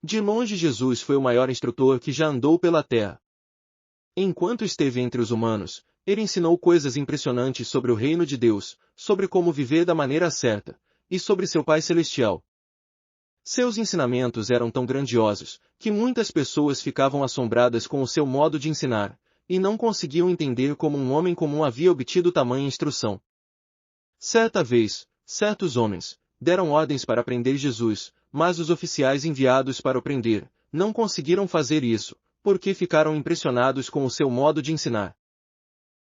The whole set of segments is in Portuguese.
De longe Jesus foi o maior instrutor que já andou pela terra. Enquanto esteve entre os humanos, ele ensinou coisas impressionantes sobre o reino de Deus, sobre como viver da maneira certa, e sobre seu Pai Celestial. Seus ensinamentos eram tão grandiosos, que muitas pessoas ficavam assombradas com o seu modo de ensinar, e não conseguiam entender como um homem comum havia obtido tamanha instrução. Certa vez, certos homens deram ordens para prender Jesus, mas os oficiais enviados para o prender não conseguiram fazer isso, porque ficaram impressionados com o seu modo de ensinar.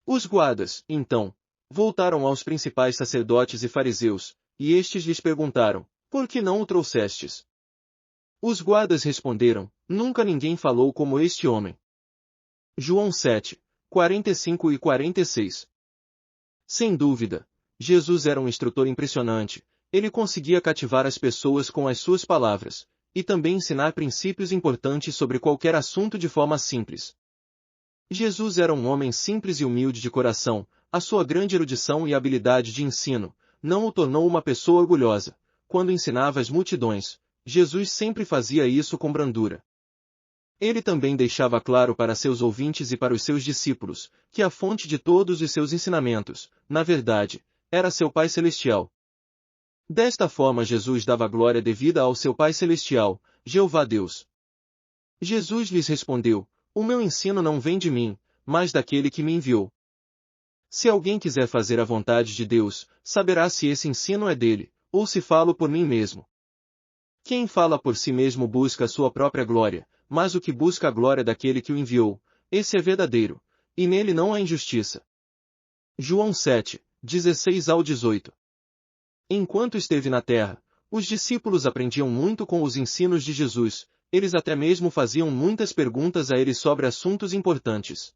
Os guardas, então, voltaram aos principais sacerdotes e fariseus, e estes lhes perguntaram: por que não o trouxestes? Os guardas responderam: nunca ninguém falou como este homem. João 7, 45 e 46. Sem dúvida, Jesus era um instrutor impressionante. Ele conseguia cativar as pessoas com as suas palavras, e também ensinar princípios importantes sobre qualquer assunto de forma simples. Jesus era um homem simples e humilde de coração. A sua grande erudição e habilidade de ensino não o tornou uma pessoa orgulhosa. Quando ensinava as multidões, Jesus sempre fazia isso com brandura. Ele também deixava claro para seus ouvintes e para os seus discípulos, que a fonte de todos os seus ensinamentos, na verdade, era seu Pai Celestial. Desta forma Jesus dava glória devida ao seu Pai Celestial, Jeová Deus. Jesus lhes respondeu: o meu ensino não vem de mim, mas daquele que me enviou. Se alguém quiser fazer a vontade de Deus, saberá se esse ensino é dele, ou se falo por mim mesmo. Quem fala por si mesmo busca a sua própria glória, mas o que busca a glória daquele que o enviou, esse é verdadeiro, e nele não há injustiça. João 7, 16 ao 18. Enquanto esteve na terra, os discípulos aprendiam muito com os ensinos de Jesus, eles até mesmo faziam muitas perguntas a ele sobre assuntos importantes.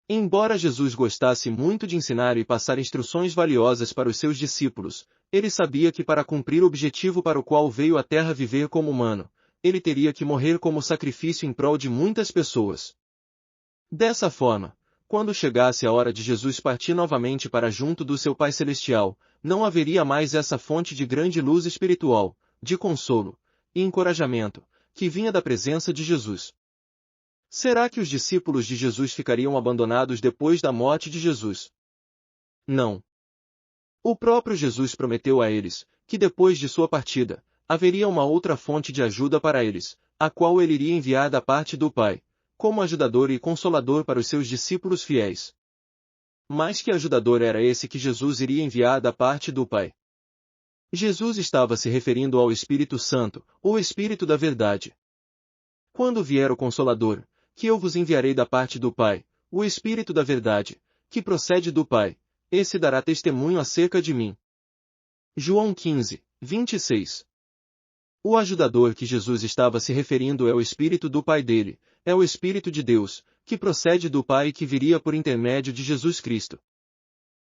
Embora Jesus gostasse muito de ensinar e passar instruções valiosas para os seus discípulos, ele sabia que para cumprir o objetivo para o qual veio à terra viver como humano, ele teria que morrer como sacrifício em prol de muitas pessoas. Dessa forma, quando chegasse a hora de Jesus partir novamente para junto do seu Pai Celestial, não haveria mais essa fonte de grande luz espiritual, de consolo e encorajamento, que vinha da presença de Jesus. Será que os discípulos de Jesus ficariam abandonados depois da morte de Jesus? Não. O próprio Jesus prometeu a eles, que depois de sua partida, haveria uma outra fonte de ajuda para eles, a qual ele iria enviar da parte do Pai, como ajudador e consolador para os seus discípulos fiéis. Mas que ajudador era esse que Jesus iria enviar da parte do Pai? Jesus estava se referindo ao Espírito Santo, o Espírito da Verdade. Quando vier o Consolador, que eu vos enviarei da parte do Pai, o Espírito da Verdade, que procede do Pai, esse dará testemunho acerca de mim. João 15, 26. O ajudador que Jesus estava se referindo é o Espírito do Pai dele, é o Espírito de Deus, que procede do Pai e que viria por intermédio de Jesus Cristo.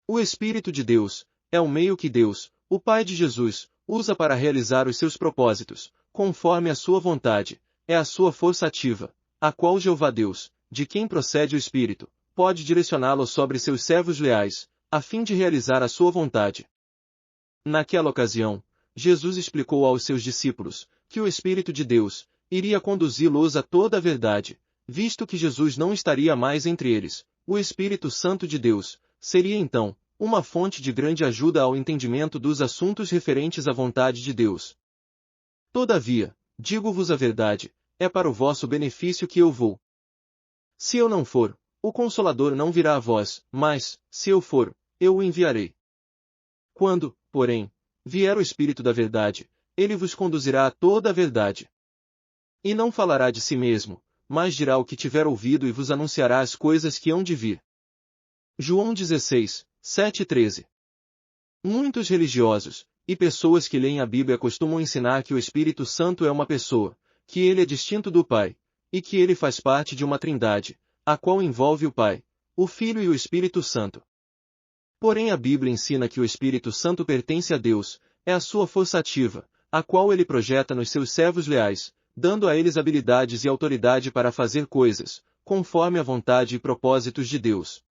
O Espírito de Deus é o meio que Deus, o Pai de Jesus, usa para realizar os seus propósitos, conforme a sua vontade, é a sua força ativa, a qual Jeová Deus, de quem procede o Espírito, pode direcioná-lo sobre seus servos leais, a fim de realizar a sua vontade. Naquela ocasião, Jesus explicou aos seus discípulos, que o Espírito de Deus iria conduzi-los a toda a verdade, visto que Jesus não estaria mais entre eles. O Espírito Santo de Deus seria então uma fonte de grande ajuda ao entendimento dos assuntos referentes à vontade de Deus. Todavia, digo-vos a verdade, é para o vosso benefício que eu vou. Se eu não for, o Consolador não virá a vós, mas, se eu for, eu o enviarei. Quando, porém, vier o Espírito da Verdade, ele vos conduzirá a toda a verdade. E não falará de si mesmo, mas dirá o que tiver ouvido e vos anunciará as coisas que hão de vir. João 16, 7 e 13. Muitos religiosos e pessoas que leem a Bíblia costumam ensinar que o Espírito Santo é uma pessoa, que ele é distinto do Pai, e que ele faz parte de uma trindade, a qual envolve o Pai, o Filho e o Espírito Santo. Porém a Bíblia ensina que o Espírito Santo pertence a Deus, é a sua força ativa, a qual ele projeta nos seus servos leais, dando a eles habilidades e autoridade para fazer coisas, conforme a vontade e propósitos de Deus.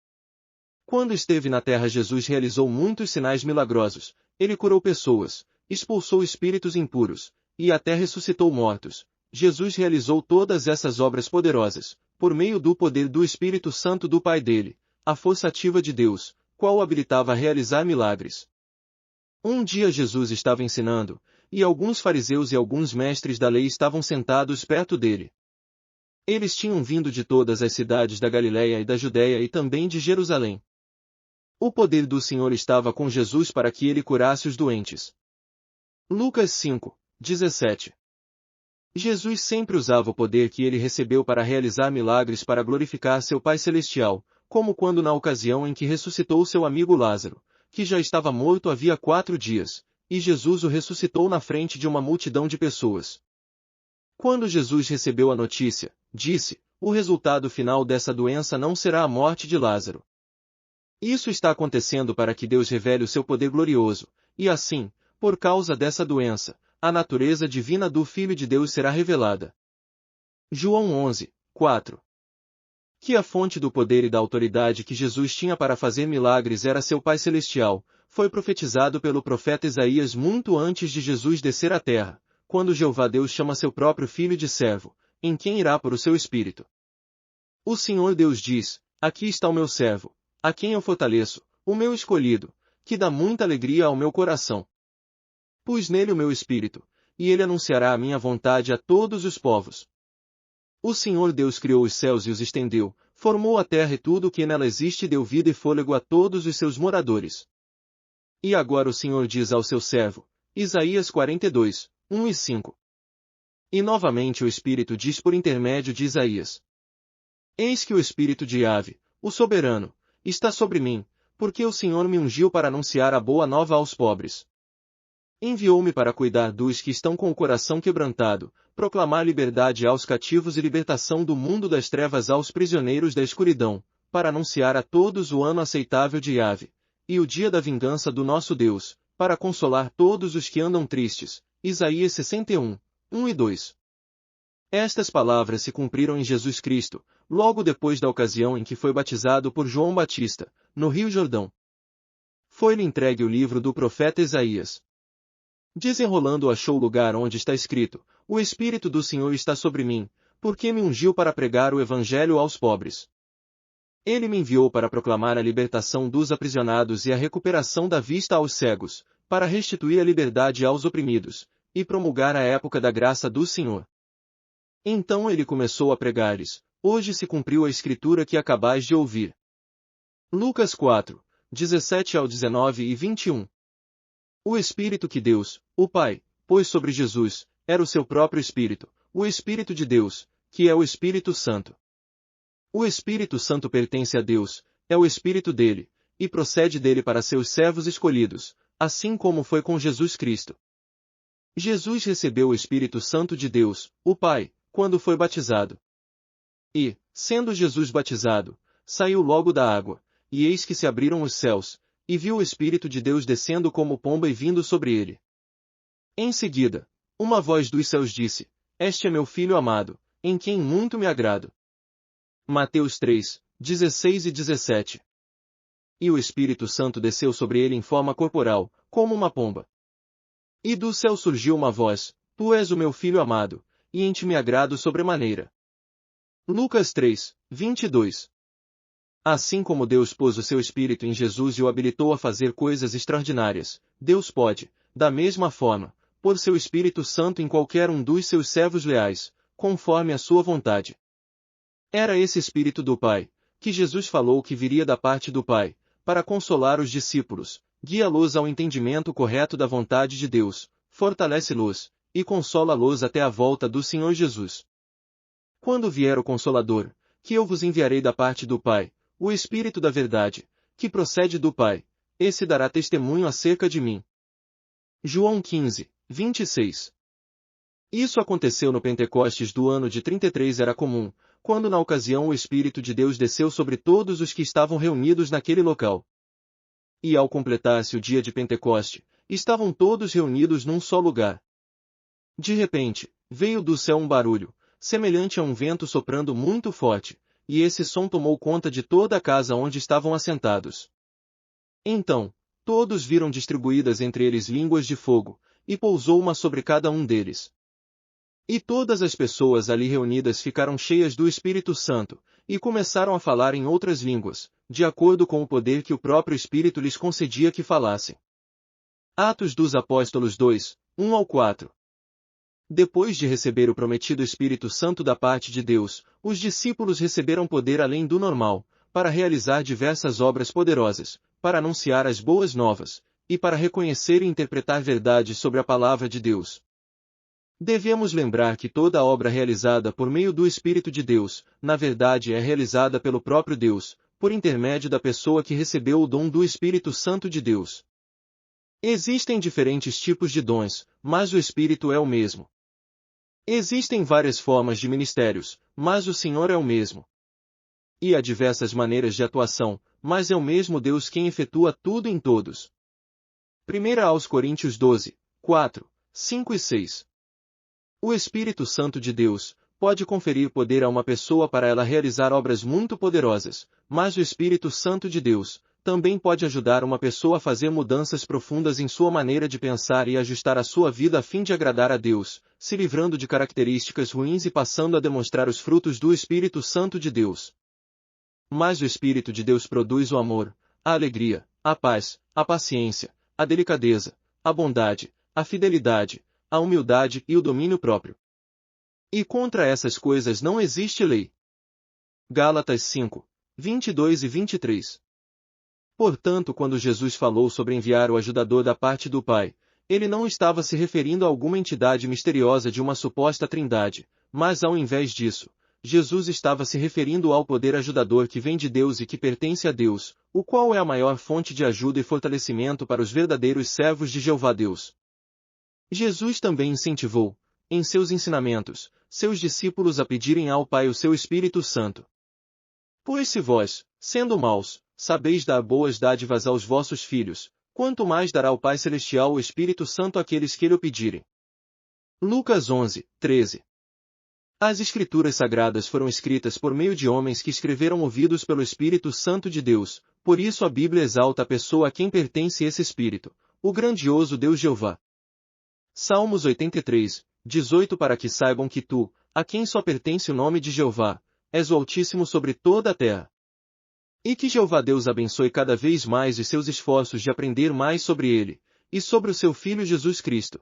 Quando esteve na terra Jesus realizou muitos sinais milagrosos, ele curou pessoas, expulsou espíritos impuros, e até ressuscitou mortos, Jesus realizou todas essas obras poderosas, por meio do poder do Espírito Santo do Pai dele, a força ativa de Deus, qual o habilitava a realizar milagres. Um dia Jesus estava ensinando, e alguns fariseus e alguns mestres da lei estavam sentados perto dele. Eles tinham vindo de todas as cidades da Galiléia e da Judéia e também de Jerusalém. O poder do Senhor estava com Jesus para que ele curasse os doentes. Lucas 5, 17. Jesus sempre usava o poder que ele recebeu para realizar milagres para glorificar seu Pai Celestial, como quando na ocasião em que ressuscitou seu amigo Lázaro, que já estava morto havia 4 dias, e Jesus o ressuscitou na frente de uma multidão de pessoas. Quando Jesus recebeu a notícia, disse: o resultado final dessa doença não será a morte de Lázaro. Isso está acontecendo para que Deus revele o seu poder glorioso, e assim, por causa dessa doença, a natureza divina do Filho de Deus será revelada. João 11, 4. Que a fonte do poder e da autoridade que Jesus tinha para fazer milagres era seu Pai Celestial, foi profetizado pelo profeta Isaías muito antes de Jesus descer à terra, quando Jeová Deus chama seu próprio Filho de servo, em quem irá pôr o seu Espírito. O Senhor Deus diz: aqui está o meu servo, a quem eu fortaleço, o meu escolhido, que dá muita alegria ao meu coração. Pus nele o meu Espírito, e ele anunciará a minha vontade a todos os povos. O Senhor Deus criou os céus e os estendeu, formou a terra e tudo o que nela existe e deu vida e fôlego a todos os seus moradores. E agora o Senhor diz ao seu servo, Isaías 42, 1 e 5. E novamente o Espírito diz por intermédio de Isaías: eis que o Espírito de Yahvé, o soberano, está sobre mim, porque o Senhor me ungiu para anunciar a boa nova aos pobres. Enviou-me para cuidar dos que estão com o coração quebrantado, proclamar liberdade aos cativos e libertação do mundo das trevas aos prisioneiros da escuridão, para anunciar a todos o ano aceitável de Yahvé, e o dia da vingança do nosso Deus, para consolar todos os que andam tristes. Isaías 61, 1 e 2. Estas palavras se cumpriram em Jesus Cristo, logo depois da ocasião em que foi batizado por João Batista, no Rio Jordão. Foi-lhe entregue o livro do profeta Isaías. Desenrolando achou o lugar onde está escrito: o Espírito do Senhor está sobre mim, porque me ungiu para pregar o Evangelho aos pobres. Ele me enviou para proclamar a libertação dos aprisionados e a recuperação da vista aos cegos, para restituir a liberdade aos oprimidos, e promulgar a época da graça do Senhor. Então ele começou a pregar-lhes: hoje se cumpriu a escritura que acabais de ouvir. Lucas 4, 17 ao 19 e 21. O Espírito que Deus, o Pai, pôs sobre Jesus, era o seu próprio Espírito, o Espírito de Deus, que é o Espírito Santo. O Espírito Santo pertence a Deus, é o Espírito dele, e procede dele para seus servos escolhidos, assim como foi com Jesus Cristo. Jesus recebeu o Espírito Santo de Deus, o Pai, quando foi batizado. E, sendo Jesus batizado, saiu logo da água, e eis que se abriram os céus, e viu o Espírito de Deus descendo como pomba e vindo sobre ele. Em seguida, uma voz dos céus disse: este é meu Filho amado, em quem muito me agrado. Mateus 3, 16 e 17. E o Espírito Santo desceu sobre ele em forma corporal, como uma pomba. E do céu surgiu uma voz: tu és o meu Filho amado, e em ti me agrado sobremaneira. Lucas 3, 22. Assim como Deus pôs o seu Espírito em Jesus e o habilitou a fazer coisas extraordinárias, Deus pode, da mesma forma, pôr seu Espírito Santo em qualquer um dos seus servos leais, conforme a sua vontade. Era esse Espírito do Pai, que Jesus falou que viria da parte do Pai, para consolar os discípulos, guia-los ao entendimento correto da vontade de Deus, fortalece-los, e consola-los até a volta do Senhor Jesus. Quando vier o Consolador, que eu vos enviarei da parte do Pai, o Espírito da verdade, que procede do Pai, esse dará testemunho acerca de mim. João 15, 26. Isso aconteceu no Pentecostes do ano de 33 era comum, quando na ocasião o Espírito de Deus desceu sobre todos os que estavam reunidos naquele local. E ao completar-se o dia de Pentecoste, estavam todos reunidos num só lugar. De repente, veio do céu um barulho, semelhante a um vento soprando muito forte, e esse som tomou conta de toda a casa onde estavam assentados. Então, todos viram distribuídas entre eles línguas de fogo, e pousou uma sobre cada um deles. E todas as pessoas ali reunidas ficaram cheias do Espírito Santo, e começaram a falar em outras línguas, de acordo com o poder que o próprio Espírito lhes concedia que falassem. Atos dos Apóstolos 2, 1-4. Depois de receber o prometido Espírito Santo da parte de Deus, os discípulos receberam poder além do normal, para realizar diversas obras poderosas, para anunciar as boas novas, e para reconhecer e interpretar verdades sobre a palavra de Deus. Devemos lembrar que toda a obra realizada por meio do Espírito de Deus, na verdade é realizada pelo próprio Deus, por intermédio da pessoa que recebeu o dom do Espírito Santo de Deus. Existem diferentes tipos de dons, mas o Espírito é o mesmo. Existem várias formas de ministérios, mas o Senhor é o mesmo. E há diversas maneiras de atuação, mas é o mesmo Deus quem efetua tudo em todos. 1 aos Coríntios 12, 4, 5 e 6. O Espírito Santo de Deus pode conferir poder a uma pessoa para ela realizar obras muito poderosas, mas o Espírito Santo de Deus também pode ajudar uma pessoa a fazer mudanças profundas em sua maneira de pensar e ajustar a sua vida a fim de agradar a Deus, se livrando de características ruins e passando a demonstrar os frutos do Espírito Santo de Deus. Mas o Espírito de Deus produz o amor, a alegria, a paz, a paciência, a delicadeza, a bondade, a fidelidade, a humildade e o domínio próprio. E contra essas coisas não existe lei. Gálatas 5, 22 e 23. Portanto, quando Jesus falou sobre enviar o ajudador da parte do Pai, ele não estava se referindo a alguma entidade misteriosa de uma suposta trindade, mas ao invés disso, Jesus estava se referindo ao poder ajudador que vem de Deus e que pertence a Deus, o qual é a maior fonte de ajuda e fortalecimento para os verdadeiros servos de Jeová Deus. Jesus também incentivou, em seus ensinamentos, seus discípulos a pedirem ao Pai o seu Espírito Santo. Pois se vós, sendo maus, sabeis dar boas dádivas aos vossos filhos, quanto mais dará o Pai Celestial o Espírito Santo àqueles que lhe o pedirem. Lucas 11, 13. As Escrituras Sagradas foram escritas por meio de homens que escreveram movidos pelo Espírito Santo de Deus, por isso a Bíblia exalta a pessoa a quem pertence esse Espírito, o grandioso Deus Jeová. Salmos 83, 18 Para que saibam que tu, a quem só pertence o nome de Jeová, és o Altíssimo sobre toda a terra. E que Jeová Deus abençoe cada vez mais os seus esforços de aprender mais sobre ele, e sobre o seu Filho Jesus Cristo.